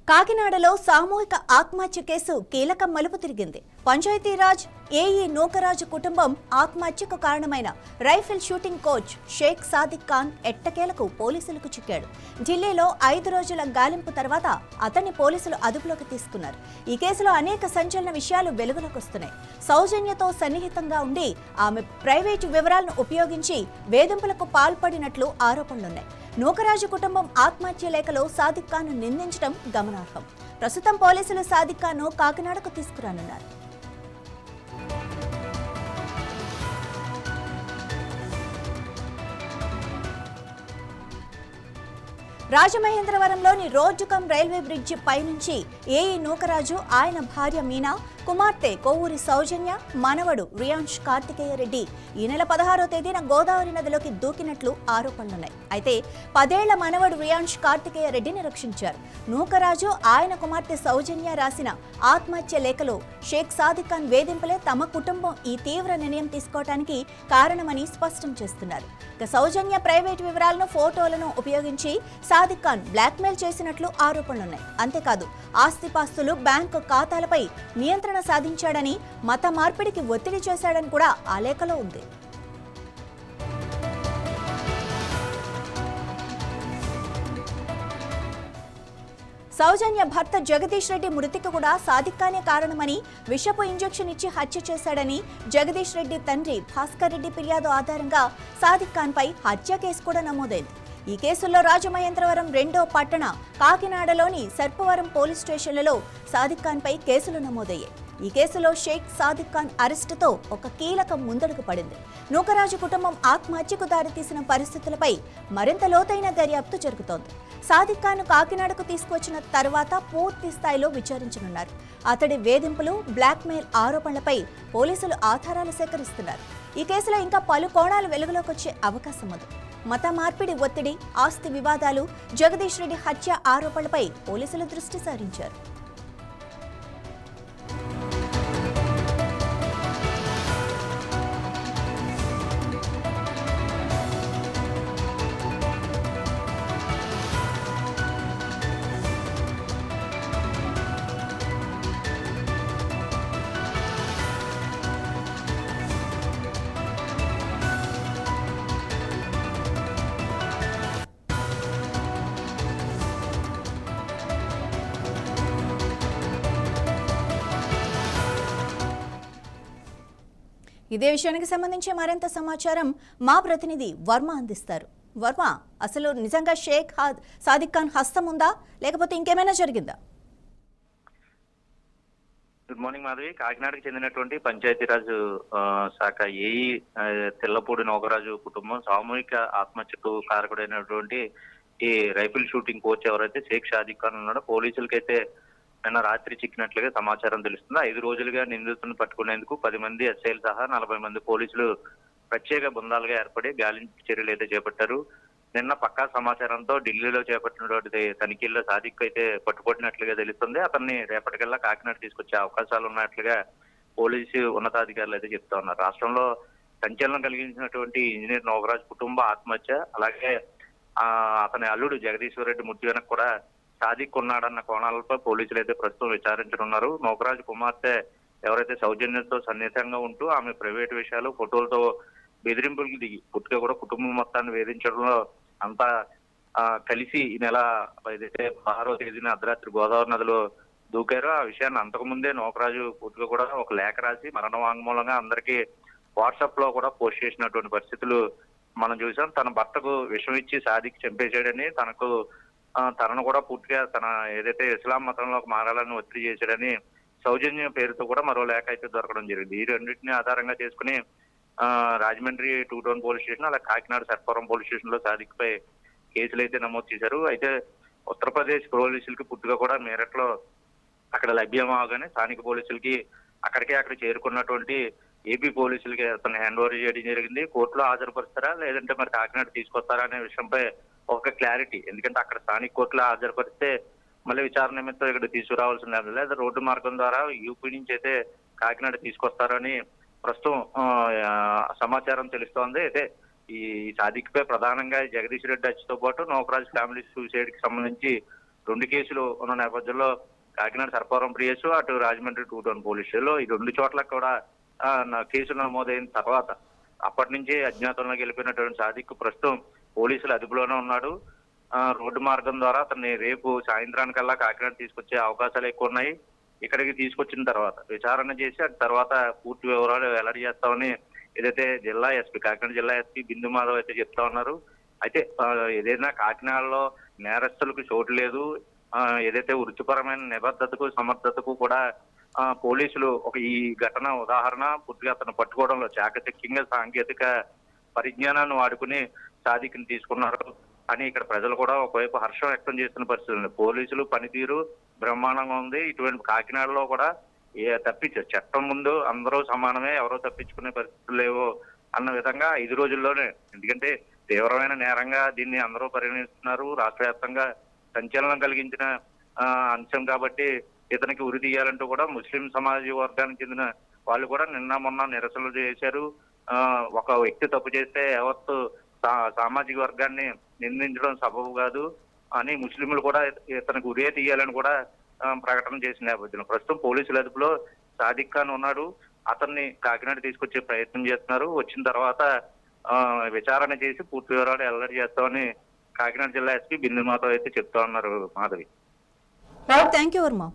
కాకినాడలో సామూహిక ఆత్మహత్య కేసు కీలక మలుపు తిరిగింది. పంచాయతీరాజ్ ఏఈ నూకరాజు కుటుంబం ఆత్మహత్యకు కారణమైన rifle shooting coach Shaik Sadiq Khan ఎట్టకేలకు పోలీసులకు చిక్కాడు. ఢిల్లీలో 5 రోజుల గాలింపు తర్వాత అతన్ని పోలీసులు అదుపులోకి తీసుకున్నారు. ఈ కేసులో అనేక సంచలన విషయాలు వెలుగులోకి వస్తున్నాయి. సౌజన్యతో సన్నిహితంగా ఉండి ఆమె ప్రైవేటు వివరాలను ఉపయోగించి వేధింపులకు పాల్పడినట్లు ఆరోపణలున్నాయి. నూకరాజు కుటుంబం ఆత్మహత్య లేఖలో సాదిక్ ఖాన్ నిందించడం గమనార్హం. ప్రస్తుతం పోలీసులు సాదిక్ ఖాన్ కాకినాడకు తీసుకురానున్నారు. రాజమహేంద్రవరంలోని రోడ్డు కమ్ రైల్వే బ్రిడ్జి పైనుంచి ఏఈ నూకరాజు, ఆయన భార్య మీనా, కుమార్తె కొవ్వూరి సౌజన్య, మనవడు రియాన్ష్ కార్తికేయ రెడ్డి ఈ నెల 16వ తేదీన గోదావరి నదిలోకి దూకినట్లు ఆరోపణలున్నాయి. అయితే 10 ఏళ్ల మనవడు రియాన్ష్ కార్తికేయ రెడ్డిని రక్షించారు. నూకరాజు, ఆయన కుమార్తె సౌజన్య రాసిన ఆత్మహత్య లేఖలో షేక్ సాదిక్ ఖాన్ వేధింపులే తమ కుటుంబం ఈ తీవ్ర నిర్ణయం తీసుకోవడానికి కారణమని స్పష్టం చేస్తున్నారు. సౌజన్య ప్రైవేటు వివరాలను, ఫోటోలను ఉపయోగించి సాదిక్ ఖాన్ బ్లాక్మెయిల్ చేసినట్లు ఆరోపణలున్నాయి. అంతేకాదు ఆస్తిపాస్తులు, బ్యాంకు ఖాతాలపై నియంత్రణ సాధించాడని, మత మార్పిడికి ఒత్తిడి చేశాడని కూడా ఆ లేఖలో ఉంది. సౌజన్య భర్త జగదీష్ రెడ్డి మృతికి కూడా సాదిక్ ఖానే కారణమని, విషపు ఇంజెక్షన్ ఇచ్చి హత్య చేశాడని జగదీష్ రెడ్డి తండ్రి భాస్కర్ రెడ్డి ఫిర్యాదు ఆధారంగా సాదిక్ ఖాన్ పై హత్య కేసు కూడా నమోదైంది. ఈ కేసుల్లో రాజమహేంద్రవరం 2వ పట్టణ, కాకినాడలోని సర్పవరం పోలీస్ స్టేషన్లలో సాదిక్ ఖాన్ పై కేసులు నమోదయ్యాయి. ఈ కేసులో షేక్ సాదిక్ ఖాన్ అరెస్టుతో ఒక కీలక ముందడుగు పడింది. నూకరాజు కుటుంబం ఆత్మహత్యకు దారితీసిన పరిస్థితులపై మరింత లోతైన దర్యాప్తు జరుగుతోంది. సాదిక్ ఖాన్ కాకినాడకు తీసుకువచ్చిన తర్వాత పూర్తి స్థాయిలో విచారించనున్నారు. అతడి వేధింపులు, బ్లాక్మెయిల్ ఆరోపణలపై పోలీసులు ఆధారాలు సేకరిస్తున్నారు. ఈ కేసులో ఇంకా పలు కోణాలు వెలుగులోకి వచ్చే అవకాశం ఉంది. మత మార్పిడి ఒత్తిడి, ఆస్తి వివాదాలు, జగదీష్ రెడ్డి హత్య ఆరోపణలపై పోలీసులు దృష్టి సారించారు. ఇదే విషయానికి సంబంధించి మరింత సమాచారం మా ప్రతినిధి వర్మ అందిస్తారు. వర్మ, అసలు నిజంగా షేక్ సాదిక్ ఖాన్ హస్తం ఉందా, లేకపోతే ఇంకేమైనా జరిగిందా? Good morning Madhavi. కాకినాడకు చెందినటువంటి పంచాయతీరాజ్ శాఖ ఏఈ తెల్లపూడి నూకరాజు కుటుంబం సామూహిక ఆత్మహత్యకు కారకుడైనటువంటి ఈ రైఫిల్ షూటింగ్ కోచ్ ఎవరైతే షేక్ సాదిక్ ఖాన్ ఉన్నాడో పోలీసులకైతే నిన్న రాత్రి చిక్కినట్లుగా సమాచారం తెలుస్తుంది. 5 రోజులుగా నిందితులను పట్టుకునేందుకు 10 మంది ఎస్ఐలు సహా 40 మంది పోలీసులు ప్రత్యేక బృందాలుగా ఏర్పడి గాలింపు చర్యలు అయితే చేపట్టారు. నిన్న పక్కా సమాచారంతో ఢిల్లీలో చేపట్టినటువంటి తనిఖీల్లో సాదిక్ అయితే పట్టుబడినట్లుగా తెలుస్తుంది. అతన్ని రేపటికల్లా కాకినాడ తీసుకొచ్చే అవకాశాలు ఉన్నట్లుగా పోలీసు ఉన్నతాధికారులు అయితే చెప్తా ఉన్నారు. రాష్ట్రంలో సంచలనం కలిగించినటువంటి ఇంజనీర్ నూకరాజు కుటుంబ ఆత్మహత్య, అలాగే అతని అల్లుడు జగదీశ్వర్ రెడ్డి మృతి వెనక కూడా సాదిక్ ఉన్నాడన్న కోణాలపై పోలీసులు అయితే ప్రస్తుతం విచారించనున్నారు. నూకరాజు కుమార్తె ఎవరైతే సౌజన్యంతో సన్నిహితంగా ఉంటూ ఆమె ప్రైవేటు విషయాలు, ఫోటోలతో బెదిరింపులకు దిగి పుట్టుక కూడా కుటుంబం మొత్తాన్ని వేధించడంలో అంతా కలిసి ఈ నెల ఏదైతే 16వ తేదీన అర్ధరాత్రి గోదావరి నదిలో దూకారో ఆ విషయాన్ని అంతకుముందే నూకరాజు పుట్టుక కూడా ఒక లేఖ రాసి మరణ వాంగ్మూలంగా అందరికీ వాట్సాప్ లో కూడా పోస్ట్ చేసినటువంటి పరిస్థితులు మనం చూసాం. తన భర్తకు విషం ఇచ్చి సాదిక్ చంపేశాడని, తనను కూడా పూర్తిగా తన ఏదైతే ఇస్లాం మతంలోకి మారాలని ఒత్తిడి చేశాడని సౌజన్య పేరుతో కూడా మరో లేఖ అయితే దొరకడం జరిగింది. ఈ రెండింటిని ఆధారంగా చేసుకుని రాజమండ్రి 2 టౌన్ పోలీస్ స్టేషన్, అలా కాకినాడ సర్పవరం పోలీస్ స్టేషన్ లో సాదిక్ పై కేసులు అయితే నమోదు చేశారు. అయితే ఉత్తరప్రదేశ్ పోలీసులకి పూర్తిగా కూడా మేరట్లో అక్కడ లభ్యం అవగానే స్థానిక పోలీసులకి అక్కడ చేరుకున్నటువంటి ఏపీ పోలీసులకి అతను హ్యాండ్ ఓవర్ చేయడం జరిగింది. కోర్టులో హాజరుపరుస్తారా లేదంటే మరి కాకినాడ తీసుకొస్తారా అనే విషయంపై ఒక క్లారిటీ, ఎందుకంటే అక్కడ స్థానిక కోర్టులో హాజరుపరిస్తే మళ్ళీ విచారణ నిమిత్తం ఇక్కడ తీసుకురావాల్సిన లేదా రోడ్డు మార్గం ద్వారా యూపీ నుంచి అయితే కాకినాడ తీసుకొస్తారని ప్రస్తుతం సమాచారం తెలుస్తోంది. అయితే ఈ సాదిక్ పై ప్రధానంగా జగదీష్ రెడ్డి హత్యతో పాటు నూకరాజు ఫ్యామిలీ సూసైడ్ కి సంబంధించి రెండు కేసులు ఉన్న నేపథ్యంలో కాకినాడ సర్పవరం ప్రియేసు, అటు రాజమండ్రి 2 పోలీస్ స్టేషన్లో ఈ రెండు చోట్ల కూడా కేసులు నమోదైన తర్వాత అప్పటి నుంచి అజ్ఞాతంలోకి వెళ్ళిపోయినటువంటి సాదిక్ ప్రస్తుతం పోలీసుల అదుపులోనే ఉన్నాడు. రోడ్డు మార్గం ద్వారా అతన్ని రేపు సాయంత్రానికల్లా కాకినాడ తీసుకొచ్చే అవకాశాలు ఎక్కువ ఉన్నాయి. ఇక్కడికి తీసుకొచ్చిన తర్వాత విచారణ చేసి ఆ తర్వాత పూర్తి వివరాలు వెల్లడి చేస్తామని ఏదైతే కాకినాడ జిల్లా ఎస్పీ బిందు మాధవ్ అయితే చెప్తా ఉన్నారు. అయితే ఏదైనా కాకినాడలో నేరస్తులకు చోటు లేదు, ఏదైతే వృత్తిపరమైన నిబద్ధతకు సమర్థతకు కూడా పోలీసులు ఈ ఘటన ఉదాహరణ, పూర్తిగా అతను పట్టుకోవడంలో చాకచక్యంగా సాంకేతిక పరిజ్ఞానాన్ని వాడుకుని సాదిక్ని తీసుకున్నారు అని ఇక్కడ ప్రజలు కూడా ఒకవైపు హర్షం వ్యక్తం చేస్తున్న పరిస్థితి ఉంది. పోలీసులు పనితీరు బ్రహ్మాండంగా ఉంది. ఇటువంటి కాకినాడలో కూడా చట్టం ముందు అందరూ సమానమే, ఎవరో తప్పించుకునే పరిస్థితులు లేవు అన్న విధంగా 5 రోజుల్లోనే, ఎందుకంటే తీవ్రమైన నేరంగా దీన్ని అందరూ పరిగణిస్తున్నారు. రాష్ట్ర వ్యాప్తంగా సంచలనం కలిగించిన అంశం కాబట్టి ఇతనికి ఉరి తీయాలంటూ కూడా ముస్లిం సమాజ వర్గానికి చెందిన వాళ్ళు కూడా నిన్న మొన్న నిరసనలు చేశారు. ఒక వ్యక్తి తప్పు చేస్తే యావత్తు సామాజిక వర్గాన్ని నిందించడం సబబు కాదు అని ముస్లింలు కూడా ఇతనికి ఉరి తీయాలని కూడా ప్రకటన చేసిన నేపథ్యంలో ప్రస్తుతం పోలీసుల అదుపులో సాదిక్ ఖాన్ ఉన్నాడు. అతన్ని కాకినాడ తీసుకొచ్చే ప్రయత్నం చేస్తున్నారు. వచ్చిన తర్వాత విచారణ చేసి పూర్తి వివరాలు వెల్లడి చేస్తామని కాకినాడ జిల్లా ఎస్పీ బిందు మాధవ్ అయితే చెప్తా ఉన్నారు. Madhavi, thank you Varma.